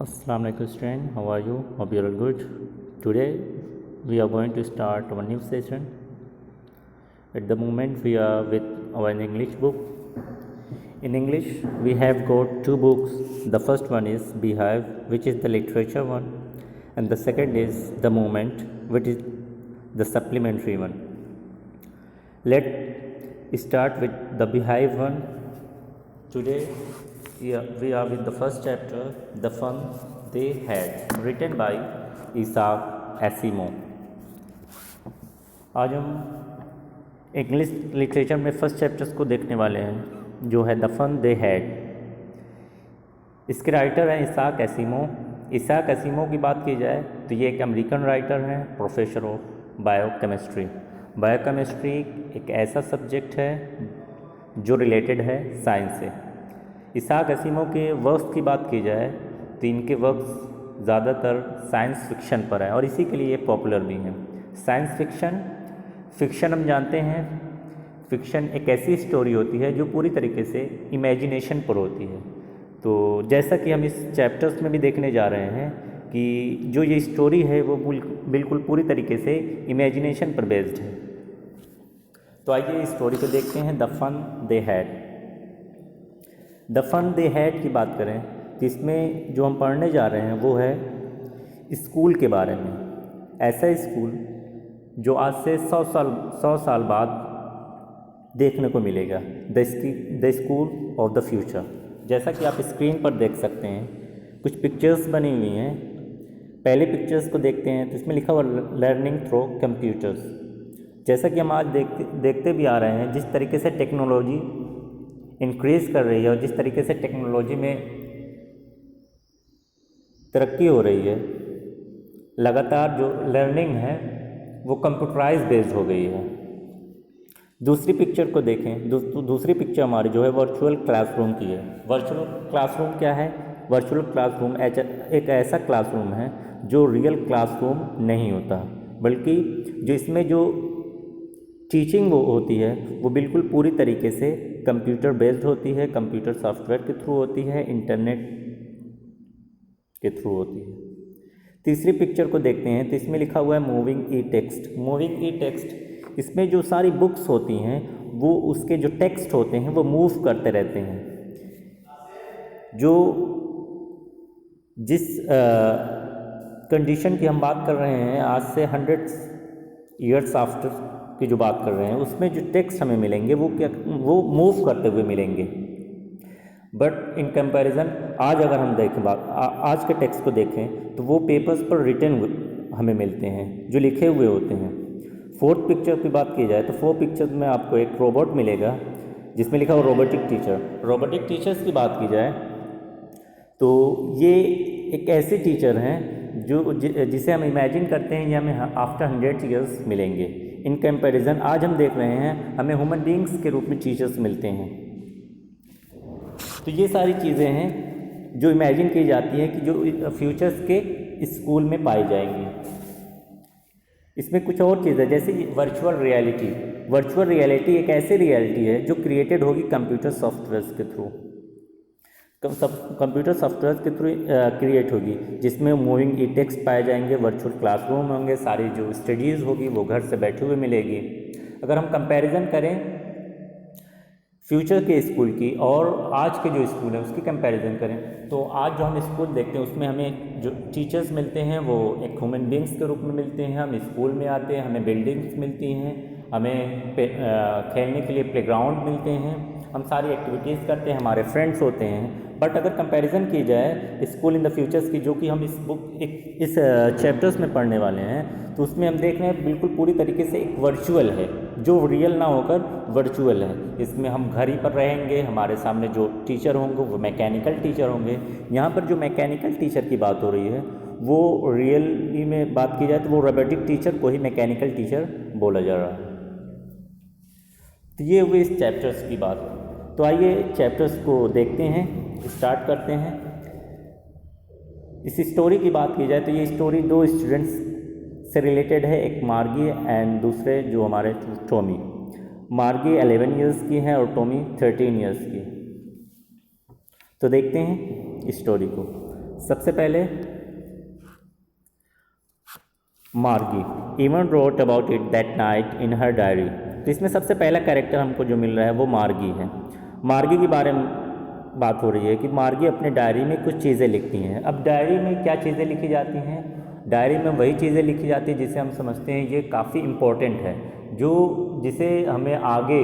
Assalamu alaikum student, how are you? Hope you are good. Today we are going to start our new session. At the moment we are with our English book. In English we have got two books. The first one is Beehive, which is the literature one, and the second is The Moment, which is the supplementary one. Let's start with the Beehive one. Today we are with the first chapter, The Fun They Had, written by Isaac Asimov. आज हम English literature में first chapters को देखने वाले हैं, जो है the fun they had. इसके राइटर हैं इसाक एसिमोव। इसाक एसिमोव की बात की जाए तो ये एक अमेरिकन राइटर हैं, प्रोफेसर ऑफ बायोकेमिस्ट्री। बायोकेमिस्ट्री एक ऐसा सब्जेक्ट है जो रिलेटेड है साइंस से। इसाक एसिमोव के वर्क्स की बात की जाए तो इनके वर्क्स ज़्यादातर साइंस फिक्शन पर हैं और इसी के लिए पॉपुलर भी हैं। साइंस फिक्शन हम जानते हैं, फिक्शन एक ऐसी स्टोरी होती है जो पूरी तरीके से इमेजिनेशन पर होती है। तो जैसा कि हम इस चैप्टर्स में भी देखने जा रहे हैं कि जो ये स्टोरी है वो बिल्कुल पूरी तरीके से इमेजिनेशन पर बेस्ड है। तो आइए इस स्टोरी को देखते हैं, the fun they had. The fun they had की बात करें तो इसमें जो हम पढ़ने जा रहे हैं वो है स्कूल के बारे में। ऐसा स्कूल जो आज से 100 साल बाद देखने को मिलेगा, the school of the future. जैसा कि आप स्क्रीन पर देख सकते हैं, कुछ पिक्चर्स बनी हुई हैं। पहले पिक्चर्स को देखते हैं तो इसमें लिखा हुआ लर्निंग थ्रू कंप्यूटर्स। जैसा कि हम आज देखते भी आ रहे हैं, जिस तरीके से टेक्नोलॉजी इंक्रीज़ कर रही है और जिस तरीके से टेक्नोलॉजी में तरक्की हो रही है, लगातार जो लर्निंग है वो कंप्यूटराइज बेस्ड हो गई है। दूसरी पिक्चर को देखें, दूसरी पिक्चर हमारी जो है वर्चुअल क्लासरूम की है। वर्चुअल क्लासरूम क्या है? वर्चुअल क्लासरूम एक ऐसा क्लासरूम है जो रियल क्लासरूम नहीं होता, बल्कि जो इसमें जो टीचिंग वो होती है वो बिल्कुल पूरी तरीके से कंप्यूटर बेस्ड होती है, कंप्यूटर सॉफ्टवेयर के थ्रू होती है, इंटरनेट के थ्रू होती है। तीसरी पिक्चर को देखते हैं तो इसमें लिखा हुआ है मूविंग ई टेक्स्ट। मूविंग ई टेक्स्ट, इसमें जो सारी बुक्स होती हैं वो उसके जो टेक्स्ट होते हैं वो मूव करते रहते हैं। जो जिस कंडीशन की हम बात कर रहे हैं, आज से 100 ईयर्स आफ्टर की जो बात कर रहे हैं, उसमें जो टेक्स्ट हमें मिलेंगे वो मूव करते हुए मिलेंगे। बट इन कंपैरिजन आज अगर हम देखें आज के टेक्स्ट को देखें तो वो पेपर्स पर रिटन हमें मिलते हैं, जो लिखे हुए होते हैं। फोर्थ पिक्चर की बात की जाए तो फोर्थ पिक्चर में आपको एक रोबोट मिलेगा जिसमें लिखा हुआ रोबोटिक टीचर। रोबोटिक टीचर्स की बात की जाए तो ये एक ऐसे टीचर हैं जिसे हम इमेजिन करते हैं ये हमें आफ्टर 100 ईयर्स मिलेंगे। इन कंपैरिजन आज हम देख रहे हैं हमें ह्यूमन बीइंग्स के रूप में टीचर्स मिलते हैं। तो ये सारी चीज़ें हैं जो इमेजिन की जाती हैं कि जो फ्यूचर्स के स्कूल में पाई जाएंगी। इसमें कुछ और चीज़ है, जैसे वर्चुअल रियलिटी। वर्चुअल रियलिटी एक ऐसी रियलिटी है जो क्रिएटेड होगी कंप्यूटर सॉफ्टवेयर के थ्रू। कंप्यूटर सॉफ्टवेयर के थ्रू क्रिएट होगी, जिसमें मूविंग ई टेक्स्ट पाए जाएंगे, वर्चुअल क्लासरूम होंगे, सारी जो स्टडीज़ होगी वो घर से बैठे हुए मिलेगी। अगर हम कंपैरिजन करें फ्यूचर के स्कूल की और आज के जो स्कूल है उसकी कंपैरिजन करें तो आज जो हम स्कूल देखते हैं उसमें हमें जो टीचर्स मिलते हैं वो एक ह्यूमन बीइंग्स के रूप में मिलते हैं। हम स्कूल में आते हैं, हमें बिल्डिंग्स मिलती हैं, हमें खेलने के लिए प्लेग्राउंड मिलते हैं, हम सारी एक्टिविटीज़ करते हैं, हमारे फ्रेंड्स होते हैं। बट अगर कंपैरिजन की जाए स्कूल इन द फ्यूचर्स की, जो कि हम इस चैप्टर्स में पढ़ने वाले हैं, तो उसमें हम देख रहे हैं बिल्कुल पूरी तरीके से एक वर्चुअल है, जो रियल ना होकर वर्चुअल है। इसमें हम घर ही पर रहेंगे, हमारे सामने जो टीचर होंगे वो मैकेनिकल टीचर होंगे। यहाँ पर जो मैकेनिकल टीचर की बात हो रही है वो रियली में बात की जाए तो वो रोबोटिक टीचर को ही मैकेनिकल टीचर बोला जा रहा है। तो ये हुई इस चैप्टर्स की बात। तो आइए चैप्टर्स को देखते हैं, स्टार्ट करते हैं। इस स्टोरी की बात की जाए तो ये स्टोरी दो स्टूडेंट्स से रिलेटेड है, एक मार्गी एंड दूसरे जो हमारे टॉमी। मार्गी 11 ईयर्स की है और टॉमी 13 ईयर्स की। तो देखते हैं स्टोरी को। सबसे पहले मार्गी even wrote about it that night in her diary. तो इसमें सबसे पहला कैरेक्टर हमको जो मिल रहा है वो मार्गी है। मार्गी के बारे में बात हो रही है कि मार्गी अपने डायरी में कुछ चीज़ें लिखती हैं। अब डायरी में क्या चीज़ें लिखी जाती हैं? डायरी में वही चीज़ें लिखी जाती हैं जिसे हम समझते हैं ये काफ़ी इम्पोर्टेंट है, जो जिसे हमें आगे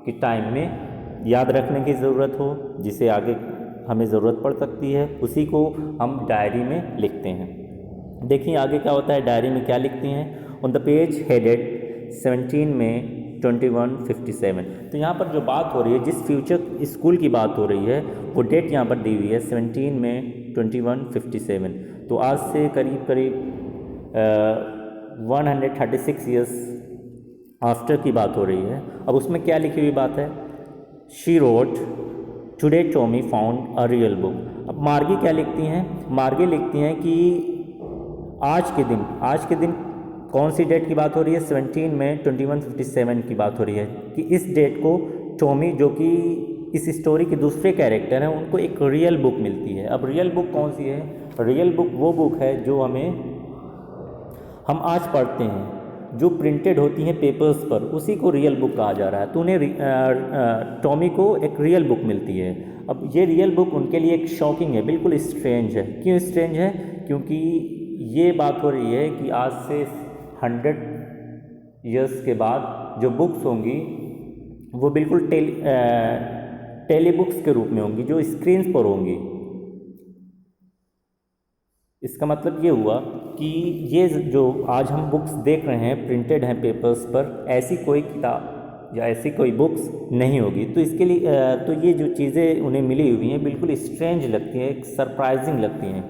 के टाइम में याद रखने की ज़रूरत हो, जिसे आगे हमें ज़रूरत पड़ सकती है, उसी को हम डायरी में लिखते हैं। देखिए आगे क्या होता है, डायरी में क्या लिखती हैं। ऑन द पेज हेडेड 17 में 2157। तो यहाँ पर जो बात हो रही है, जिस फ्यूचर स्कूल की बात हो रही है, वो डेट यहाँ पर दी हुई है 17 में 2157। तो आज से करीब करीब 136 ईयर्स आफ्टर की बात हो रही है। अब उसमें क्या लिखी हुई बात है? She wrote today Tommy found a real book. अब मार्गी क्या लिखती हैं? मार्गी लिखती हैं कि आज के दिन कौन सी डेट की बात हो रही है? 17 में 2157 की बात हो रही है कि इस डेट को टॉमी, जो कि इस स्टोरी के दूसरे कैरेक्टर हैं, उनको एक रियल बुक मिलती है। अब रियल बुक कौन सी है? रियल बुक वो बुक है जो हम आज पढ़ते हैं, जो प्रिंटेड होती हैं पेपर्स पर, उसी को रियल बुक कहा जा रहा है। तो उन्हें टॉमी को एक रियल बुक मिलती है। अब ये रियल बुक उनके लिए एक शॉकिंग है, बिल्कुल स्ट्रेंज है। क्यों स्ट्रेंज है? क्योंकि ये बात हो रही है कि आज से 100 ईयर्स के बाद जो बुक्स होंगी वो बिल्कुल टेली बुक्स के रूप में होंगी, जो स्क्रीन पर होंगी। इसका मतलब ये हुआ कि ये जो आज हम बुक्स देख रहे हैं प्रिंटेड हैं पेपर्स पर, ऐसी कोई किताब या ऐसी कोई बुक्स नहीं होगी। तो इसके लिए तो ये जो चीज़ें उन्हें मिली हुई हैं बिल्कुल स्ट्रेंज लगती हैं, एक सरप्राइजिंग लगती हैं।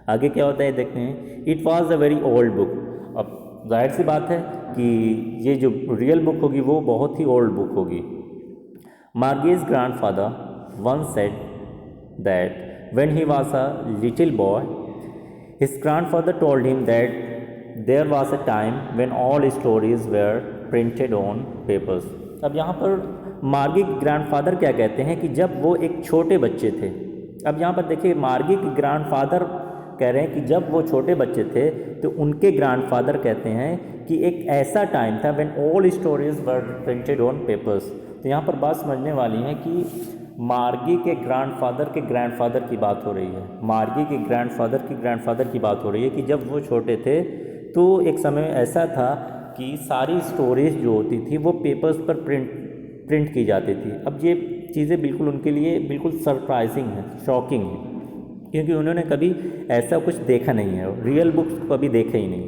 आगे क्या होता है देखते हैं। It was a very old book. अब जाहिर सी बात है कि ये जो रियल बुक होगी वो बहुत ही ओल्ड बुक होगी। Margie's grandfather once said that when he was a little boy his grandfather told him that there was a time when all stories were printed on papers। अब यहाँ पर मार्गी के grandfather क्या कहते हैं कि जब वो एक छोटे बच्चे थे। अब यहाँ पर देखिए मार्गी के ग्रैंडफादर कह रहे हैं कि जब वो छोटे बच्चे थे तो उनके ग्रैंडफादर कहते हैं कि एक ऐसा टाइम था when all stories were printed on papers. तो यहाँ पर बात समझने वाली है कि मार्गी के ग्रैंडफादर की बात हो रही है। मार्गी के ग्रैंडफादर की बात हो रही है कि जब वो छोटे थे तो एक समय ऐसा था कि सारी स्टोरीज जो होती थी वो पेपर्स पर प्रिंट की जाती थी। अब ये चीज़ें बिल्कुल उनके लिए बिल्कुल सरप्राइजिंग है, शॉकिंग है, क्योंकि उन्होंने कभी ऐसा कुछ देखा नहीं है, रियल बुक्स को कभी देखा ही नहीं।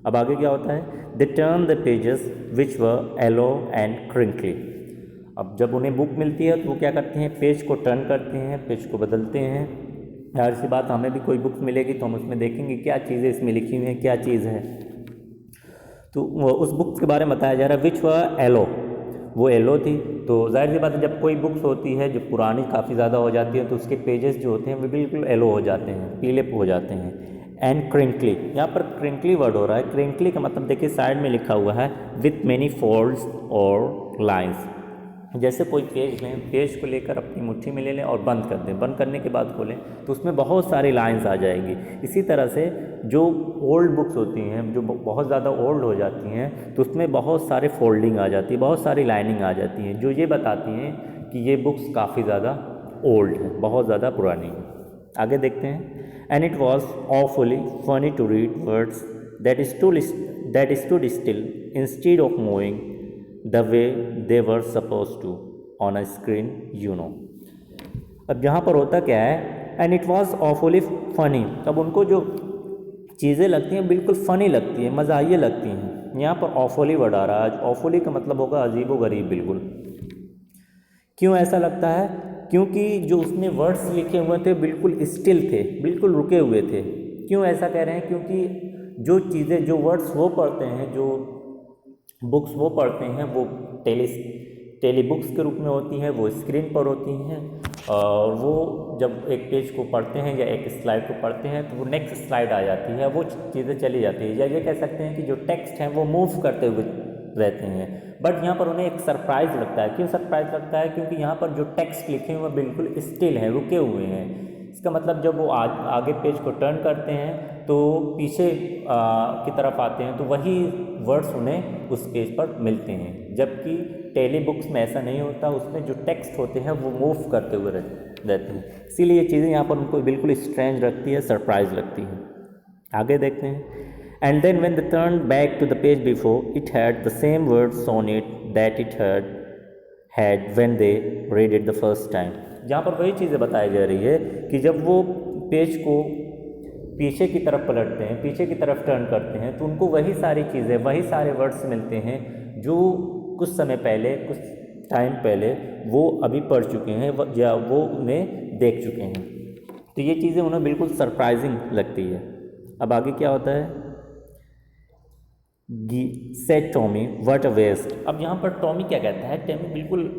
अब आगे क्या होता है? They turn the pages which were yellow and crinkly. अब जब उन्हें बुक मिलती है तो वो क्या करते हैं? पेज को टर्न करते हैं, पेज को बदलते हैं। जाहिर सी बात, हमें भी कोई बुक मिलेगी तो हम उसमें देखेंगे क्या चीज़ें इसमें लिखी हुई हैं, क्या चीज़ है। तो उस बुक के बारे में बताया जा रहा है विच वर येलो, वो येलो थी। तो जाहिर सी बात है जब कोई बुक्स होती है जो पुरानी काफ़ी ज़्यादा हो जाती है तो उसके पेजेस जो होते हैं वो बिल्कुल येलो हो जाते हैं, पीले हो जाते हैं। एंड क्रिंकली, यहाँ पर क्रिंकली वर्ड हो रहा है। क्रिंकली का मतलब देखिए साइड में लिखा हुआ है विथ मैनी फोल्ड्स और लाइन्स। जैसे कोई पेज लें, पेज को लेकर अपनी मुट्ठी में ले लें और बंद कर दें, बंद करने के बाद खोलें तो उसमें बहुत सारी लाइंस आ जाएंगी। इसी तरह से जो ओल्ड बुक्स होती हैं, जो बहुत ज़्यादा ओल्ड हो जाती हैं, तो उसमें बहुत सारे फोल्डिंग आ जाती है, बहुत सारी लाइनिंग आ जाती हैं, जो ये बताती हैं कि ये बुक्स काफ़ी ज़्यादा ओल्ड है, बहुत ज़्यादा पुरानी है। आगे देखते हैं। And it was awfully funny to read words that stood still instead of moving the way they were supposed to on a screen, you know। अब यहाँ पर होता क्या है? and it was awfully funny। अब उनको जो चीज़ें लगती हैं बिल्कुल फ़नी लगती हैं, मज़ाहिया लगती हैं। यहाँ पर awfully वर्ड आ रहा है। awfully का मतलब होगा अजीबोगरीब बिल्कुल। क्यों ऐसा लगता है? क्योंकि जो उसमें वर्ड्स लिखे हुए थे बिल्कुल स्टिल थे, बिल्कुल रुके हुए थे। क्यों ऐसा कह रहे हैं? क्योंकि जो चीज़ें, जो वर्ड्स वो पढ़ते हैं, जो बुक्स वो पढ़ते हैं, वो टेली बुक्स के रूप में होती हैं, वो स्क्रीन पर होती हैं। और वो जब एक पेज को पढ़ते हैं या एक स्लाइड को पढ़ते हैं तो वो नेक्स्ट स्लाइड आ जाती है, वो चीज़ें चली जाती है। या ये कह सकते हैं कि जो टेक्स्ट हैं वो मूव करते हुए रहते हैं। बट यहाँ पर उन्हें एक सरप्राइज़ लगता है। क्यों सरप्राइज़ लगता है? क्योंकि यहाँ पर जो टेक्स्ट लिखे हुए बिल्कुल स्टिल हैं, रुके हुए हैं। इसका मतलब जब वो आगे पेज को टर्न करते हैं तो पीछे की तरफ आते हैं तो वही वर्ड्स उन्हें उस पेज पर मिलते हैं, जबकि टेली बुक्स में ऐसा नहीं होता, उसमें जो टेक्स्ट होते हैं वो मूव करते हुए रहते हैं। इसीलिए ये चीज़ें यहाँ पर उनको बिल्कुल स्ट्रेंज लगती है, सरप्राइज लगती है। आगे देखते हैं। And then when they turn back to the page before it had the same words on it that it had when they read it the first time. जहाँ पर वही चीज़ें बताई जा रही है कि जब वो पेज को पीछे की तरफ पलटते हैं, पीछे की तरफ टर्न करते हैं, तो उनको वही सारी चीज़ें, वही सारे वर्ड्स मिलते हैं जो कुछ समय पहले, कुछ टाइम पहले वो अभी पढ़ चुके हैं या वो उन्हें देख चुके हैं। तो ये चीज़ें उन्हें बिल्कुल सरप्राइजिंग लगती है। अब आगे क्या होता है, said Tommy what a waste. अब यहाँ पर टॉमी क्या कहता है, टॉमी बिल्कुल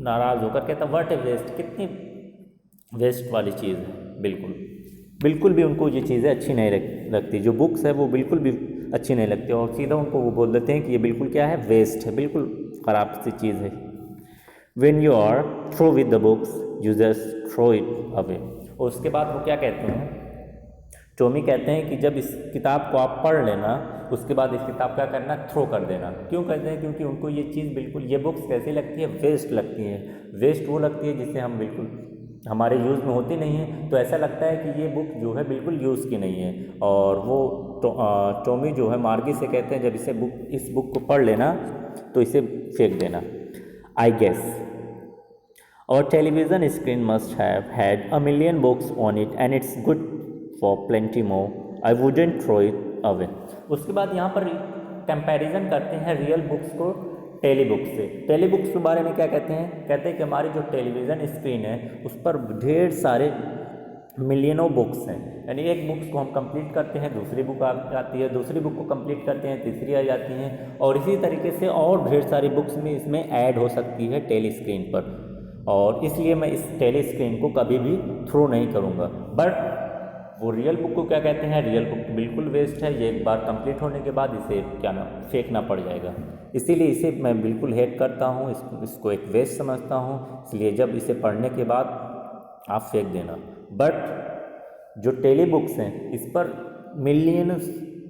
नाराज़ होकर कहता है व्हाट अ वेस्ट, कितनी वेस्ट वाली चीज़ है। बिल्कुल भी उनको ये चीज़ें अच्छी नहीं लगती, जो बुक्स है वो बिल्कुल भी अच्छी नहीं लगती, और सीधा उनको वो बोल देते हैं कि ये बिल्कुल क्या है, वेस्ट है, बिल्कुल ख़राब सी चीज़ है। When you are through with the books, you just throw it away। और उसके बाद वो क्या कहते हैं, टॉमी कहते हैं कि जब इस किताब को आप पढ़ लेना, उसके बाद इस किताब क्या करना, थ्रो कर देना। क्यों कहते हैं, क्योंकि उनको ये चीज़ बिल्कुल, ये बुक्स कैसी लगती है, वेस्ट लगती है। वेस्ट वो लगती है जिसे हम बिल्कुल हमारे यूज़ में होती नहीं है, तो ऐसा लगता है कि ये बुक जो है बिल्कुल यूज़ की नहीं है। और वो टॉमी जो है मार्गी से कहते हैं जब इस बुक को पढ़ लेना तो इसे फेंक देना। I guess our television screen must have had a million books on it and it's good for plenty more, I wouldn't throw it away. उसके बाद यहाँ पर कंपैरिजन करते हैं रियल बुक्स को टेली बुक्स से। टेली बुक्स के बारे में क्या कहते हैं, कहते हैं कि हमारी जो टेलीविज़न स्क्रीन है उस पर ढेर सारे मिलियनों बुक्स हैं, यानी एक बुक्स को हम कंप्लीट करते हैं, दूसरी बुक आ जाती है, दूसरी बुक को कंप्लीट करते हैं, तीसरी आ जाती हैं, और इसी तरीके से और ढेर सारी बुक्स में इसमें ऐड हो सकती है टेली स्क्रीन पर। और इसलिए मैं इस टेली स्क्रीन को कभी भी थ्रो नहीं करूँगा। बट वो रियल बुक को क्या कहते हैं, रियल बुक बिल्कुल वेस्ट है, ये एक बार कंप्लीट होने के बाद इसे क्या ना फेंकना पड़ जाएगा। इसीलिए इसे मैं बिल्कुल हेट करता हूँ, इसको एक वेस्ट समझता हूँ। इसलिए जब इसे पढ़ने के बाद आप फेंक देना। बट जो टेली बुक्स हैं इस पर मिलियन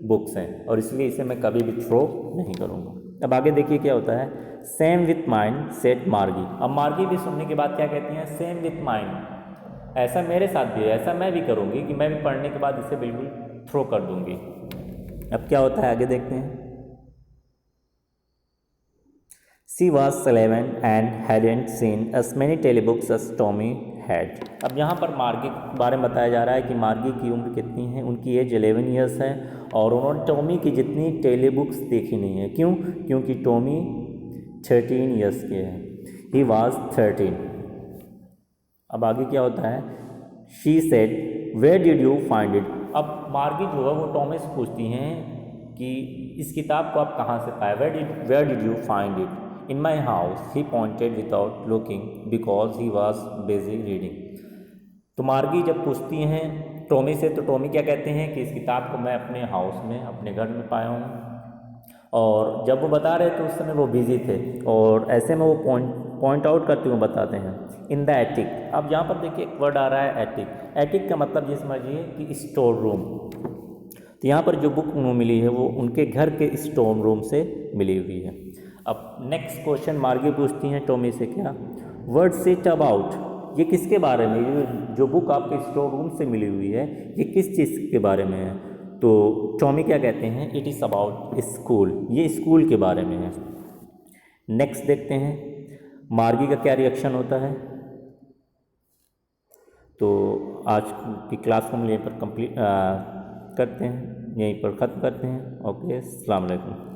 बुक्स हैं, और इसलिए इसे मैं कभी भी थ्रो नहीं करूँगा। अब आगे देखिए क्या होता है, सेम विथ माइंड सेड मार्गी। अब मार्गी भी सुनने के बाद क्या कहती हैं, सेम विथ माइंड, ऐसा मेरे साथ भी है, ऐसा मैं भी करूँगी कि मैं भी पढ़ने के बाद इसे बिल्कुल थ्रो कर दूँगी। अब क्या होता है आगे देखते हैं। She was 11 and hadn't seen as many telebooks as Tommy had। अब यहाँ पर मार्गी के बारे में बताया जा रहा है कि मार्गी की उम्र कितनी है, उनकी एज 11 ईयर्स है, और उन्होंने टॉमी की जितनी टेलीबुक्स देखी नहीं है। क्यों, क्योंकि टॉमी 13 ईयर्स के हैं, ही वॉज 13। अब आगे क्या होता है, she said where did you find it. अब मार्गी जो है वो टॉमी से पूछती हैं कि इस किताब को आप कहाँ से पाए, where did you find it. In my house, he pointed without looking because he was busy reading. तो मार्गी जब पूछती हैं टॉमी से, तो टॉमी क्या कहते हैं कि इस किताब को मैं अपने हाउस में, अपने घर में पाया हूँ। और जब वो बता रहे थे उस समय वो बिजी थे, और ऐसे में वो पॉइंट आउट करते हुए बताते हैं इन द एटिक। अब यहाँ पर देखिए एक वर्ड आ रहा है एटिक। एटिक का मतलब ये समझिए कि स्टोर रूम। तो यहाँ पर जो बुक उन्हें मिली है वो उनके घर के स्टोर रूम से मिली हुई है। अब नेक्स्ट क्वेश्चन मार्गी पूछती हैं टॉमी से, क्या व्हाट्स इट अबाउट, ये किसके बारे में, ये जो बुक आपके स्टोर रूम से मिली हुई है ये किस चीज़ के बारे में है। तो टॉमी क्या कहते हैं, इट इज़ अबाउट स्कूल, ये स्कूल के बारे में है। नेक्स्ट देखते हैं मार्गी का क्या रिएक्शन होता है। तो आज की क्लास को हम यहीं पर कंप्लीट करते हैं, यहीं पर ख़त्म करते हैं। ओके, अस्सलाम वालेकुम।